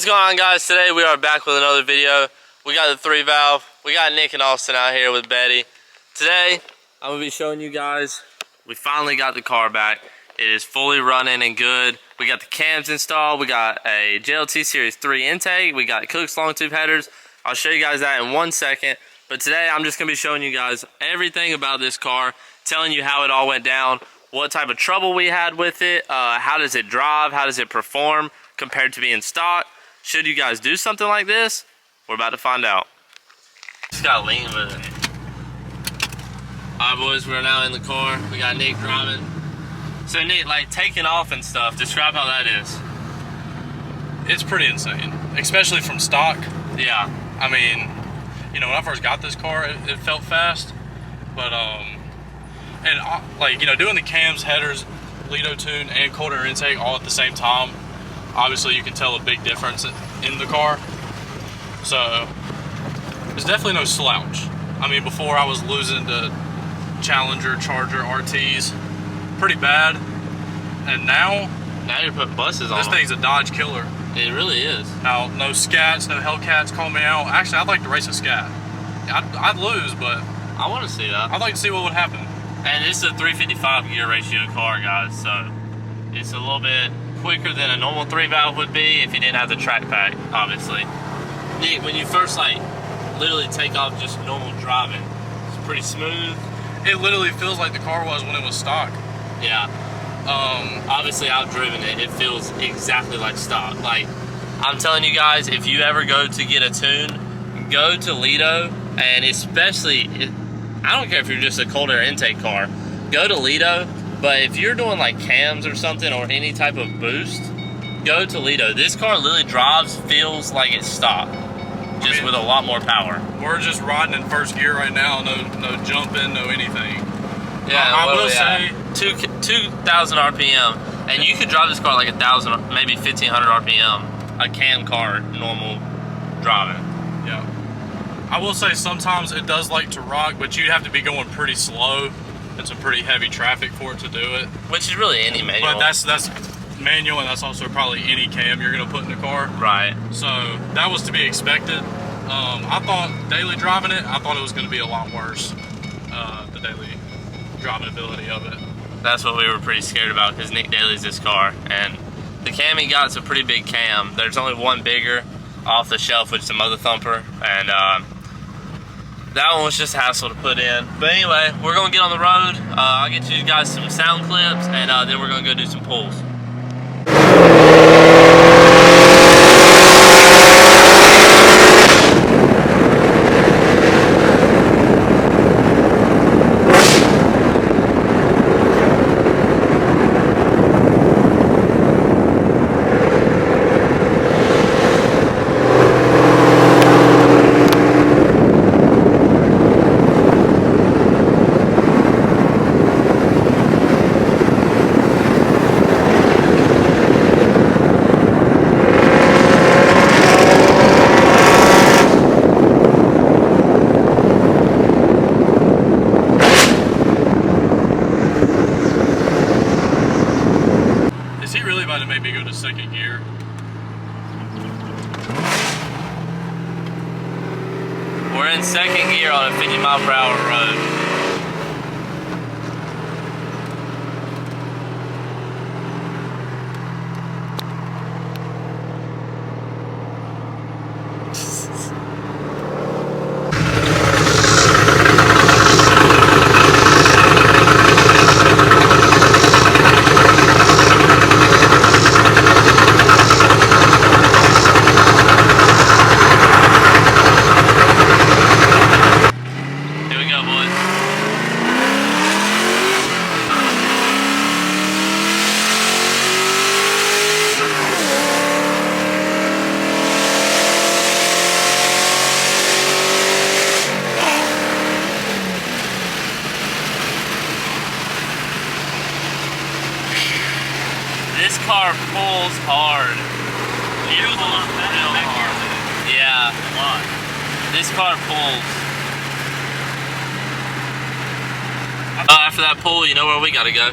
going on, guys? Today we are back with another video. We got the 3-valve. We got Nick and Austin out here with Betty. Today I'm gonna be showing you guys, we finally got the car back. It is fully running and good. We got the cams installed. We got a JLT Series 3 intake. We got Cook's long tube headers. I'll show you guys that in 1 second. But today I'm just gonna be showing you guys everything about this car, telling you how it all went down, what type of trouble we had with it, how does it drive, how does it perform compared to being stock. Should you guys do something like this? We're about to find out. Just gotta lean with it. Alright boys, we're now in the car. We got Nick driving. So Nick, like taking off and stuff, describe how that is. It's pretty insane, especially from stock. Yeah. I mean, you know, when I first got this car, it felt fast, but like, you know, doing the cams, headers, Lido tune, and cold air intake all at the same time, obviously you can tell a big difference in the car. So it's definitely no slouch. I mean, before I was losing to Challenger, Charger, RTs pretty bad, and now you're putting buses on this them. thing's a Dodge killer. It really is. Now, no scats, no Hellcats call me out. Actually, I'd like to race a scat. I'd lose, but I want to see that. I'd like to see what would happen. And it's a 355 gear ratio car, guys, so it's a little bit quicker than a normal 3-valve would be if you didn't have the track pack, obviously. Nick, when you first like literally take off just normal driving, it's pretty smooth. It literally feels like the car was when it was stock. Yeah. Obviously I've driven it. It feels exactly like stock. Like, I'm telling you guys, if you ever go to get a tune, go to Lido, and especially, I don't care if you're just a cold air intake car, go to Lido, but if you're doing like cams or something or any type of boost, go to Lido. This car literally drives, feels like it's stock, just with a lot more power. We're just riding in first gear right now, no jumping, no anything. Yeah, I will say 2,000 RPM, and you could drive this car like 1,000, maybe 1,500 RPM, a cam car, normal driving. Yeah. I will say sometimes it does like to rock, but you'd have to be going pretty slow and some pretty heavy traffic for it to do it. Which is really any manual. But that's manual, and that's also probably any cam you're gonna put in the car. Right. So that was to be expected. I thought daily driving it, I thought it was gonna be a lot worse, the daily driving ability of it. That's what we were pretty scared about, because Nick Daly's this car, and the cam he got is a pretty big cam. There's only one bigger off the shelf, which is the Mother Thumper, and that one was just a hassle to put in. But anyway, we're gonna get on the road. I'll get you guys some sound clips, and then we're gonna go do some pulls. Maybe go to second gear. We're in second gear on a 50-mile-per-hour road. This car pulls hard. It pulls real hard. Yeah. A lot. This car pulls. After that pull, you know where we gotta go.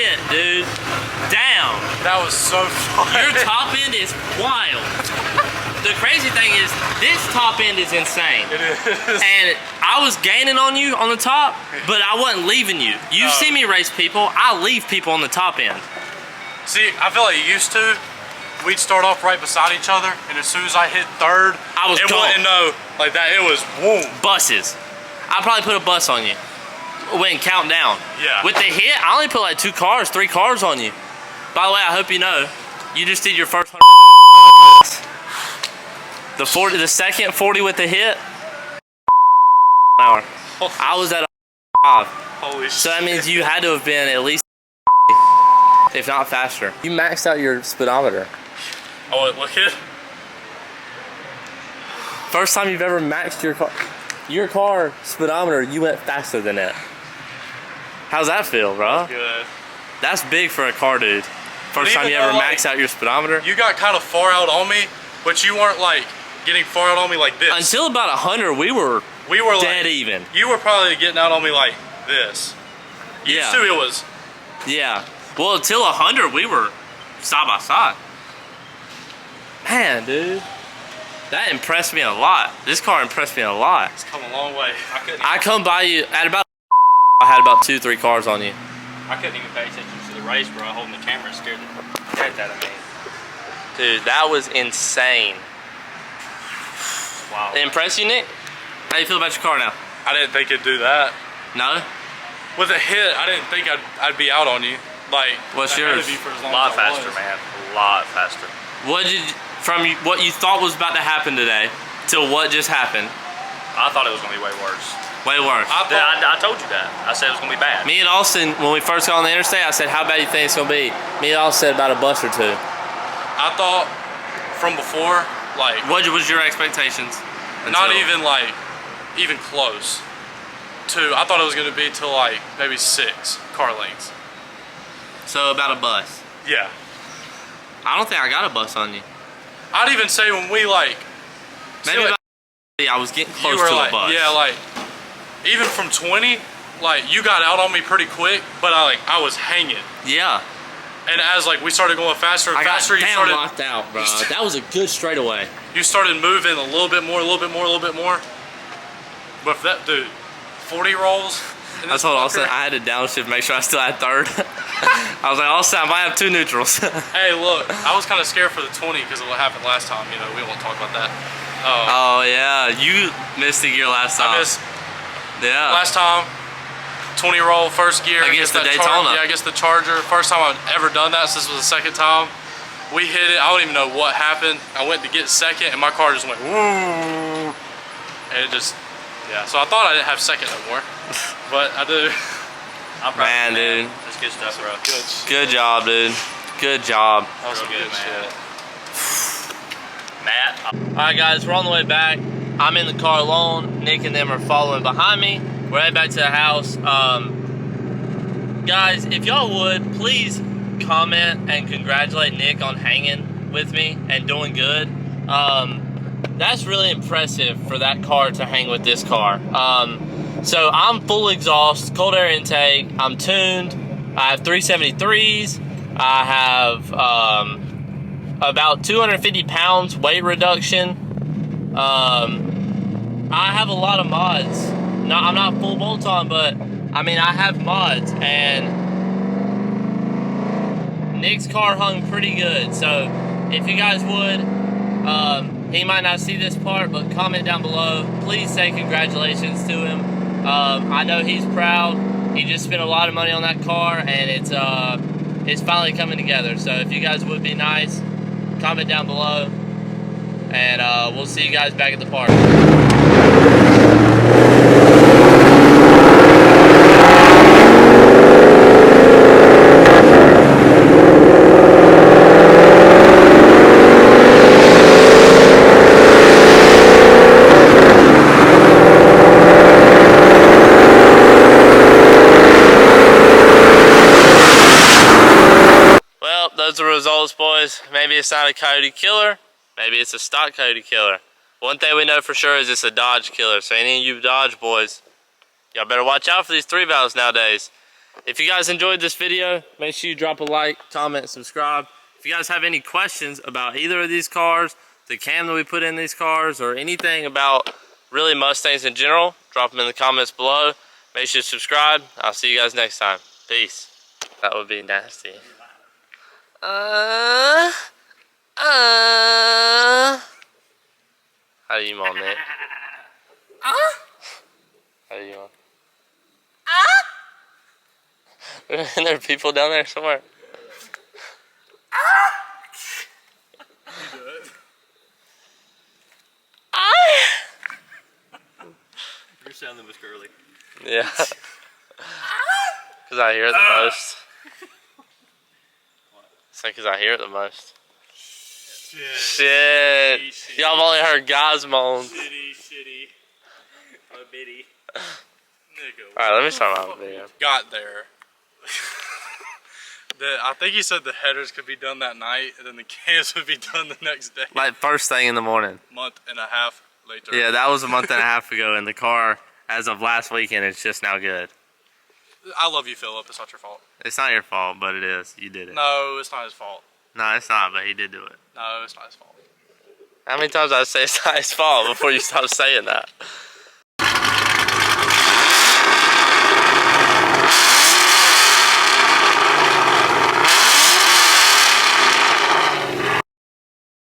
hit, dude. Down. That was so fun. Your top end is wild. The crazy thing is, this top end is insane. It is. And I was gaining on you on the top, but I wasn't leaving you. You've seen me race people. I leave people on the top end. See, I feel like you used to. We'd start off right beside each other, and as soon as I hit third, I was it gone. wouldn't know like that. It was boom. Buses. I probably put a bus on you. When count down. Yeah. With the hit, I only put like 2 cars, 3 cars on you. By the way, I hope you know, you just did your first 100. The second 40 with the hit. Hour. I was at 5. Holy shit. So that means you had to have been at least, if not faster. You maxed out your speedometer. Oh, look at it. First time you've ever maxed your car speedometer, you went faster than it. How's that feel, bro? Good. That's big for a car, dude. First time you ever max out your speedometer. You got kind of far out on me, but you weren't like getting far out on me like this. Until about 100, we were dead like, even. You were probably getting out on me like this. Yeah. Used to, it was. Yeah. Well, until 100, we were side by side. Man, dude. That impressed me a lot. This car impressed me a lot. It's come a long way. I come by you at about I had about 2, 3 cars on you. I couldn't even pay attention to the race, bro. Holding the camera scared the death out of me. Dude, that was insane. Wow. It impressed you, Nick? How you feel about your car now? I didn't think it'd do that. No? With a hit, I didn't think I'd be out on you. Like, what's I had yours? to be for as A long lot as I faster, was. man. A lot faster. From what you thought was about to happen today till what just happened? I thought it was gonna be way worse. Way worse. I told you that. I said it was gonna be bad. Me and Austin, when we first got on the interstate, I said, how bad do you think it's gonna be? Me and Austin said about a bus or 2. I thought from before, like, What was your expectations? not even like, even close to, I thought it was gonna be till like maybe 6 car lengths. So about a bus. Yeah. I don't think I got a bus on you. I'd even say when we like, Maybe like, about I was getting you close were to like, a bus. yeah, like, even from 20, like, you got out on me pretty quick, but I was hanging. Yeah. And as like we started going faster and I got faster, damn locked out, bro. That was a good straightaway. you started moving a little bit more, a little bit more, a little bit more. But if that dude, 40 rolls. I told Austin I had to downshift, make sure I still had third. I was like, Austin, I might have 2 neutrals. Hey, look, I was kind of scared for the 20 because of what happened last time. You know, we won't talk about that. Oh yeah, you missed a gear last time. I missed Yeah. last time. 20 roll first gear Against the that Daytona. yeah, against the Charger. First time I've ever done that. So this was the second time. We hit it. I don't even know what happened. I went to get second, and my car just went woo, and it just, yeah. So I thought I didn't have second no more, but I do. I'm proud Man, of you, dude. That's good stuff, bro. Good job, dude. Good job. That was some Real good good, man. shit. Matt, Alright guys, we're on the way back. I'm in the car alone. Nick and them are following behind me. We're heading back to the house. Guys, if y'all would, please comment and congratulate Nick on hanging with me and doing good. That's really impressive for that car to hang with this car. So I'm full exhaust, cold air intake, I'm tuned, I have 373s, I have about 250 pounds weight reduction. I have a lot of mods. No, I'm not full bolt-on, but I mean I have mods, and Nick's car hung pretty good. So if you guys would, he might not see this part, but comment down below. Please say congratulations to him. I know he's proud. He just spent a lot of money on that car, and it's finally coming together. So if you guys would be nice, comment down below, and we'll see you guys back at the park. Those are the results, boys. Maybe it's not a Coyote killer. Maybe it's a stock Coyote killer. One thing we know for sure is it's a Dodge killer. So any of you Dodge boys, y'all better watch out for these 3 valves nowadays. If you guys enjoyed this video, make sure you drop a like, comment, subscribe. If you guys have any questions about either of these cars, the cam that we put in these cars, or anything about really Mustangs in general, drop them in the comments below. Make sure to subscribe. I'll see you guys next time. Peace. That would be nasty. How do you moan, Nick? How do you moan? Isn't there people down there somewhere? Your sound was girly. Yeah. Because I hear it the most. It's like because I hear it the most. Shit. Y'all have only heard guys moan. Shitty. Oh, bitty. Alright, let me start my video. Got there. I think he said the headers could be done that night, and then the cams would be done the next day. Like first thing in the morning. Month and a half later. Yeah, that was a month and a half ago, and the car, as of last weekend, it's just now good. I love you, Philip. It's not your fault. It's not your fault, but it is. You did it. No, it's not his fault. No, it's not, but he did do it. No, it's not his fault. How many times did I say it's not his fault before you stop saying that?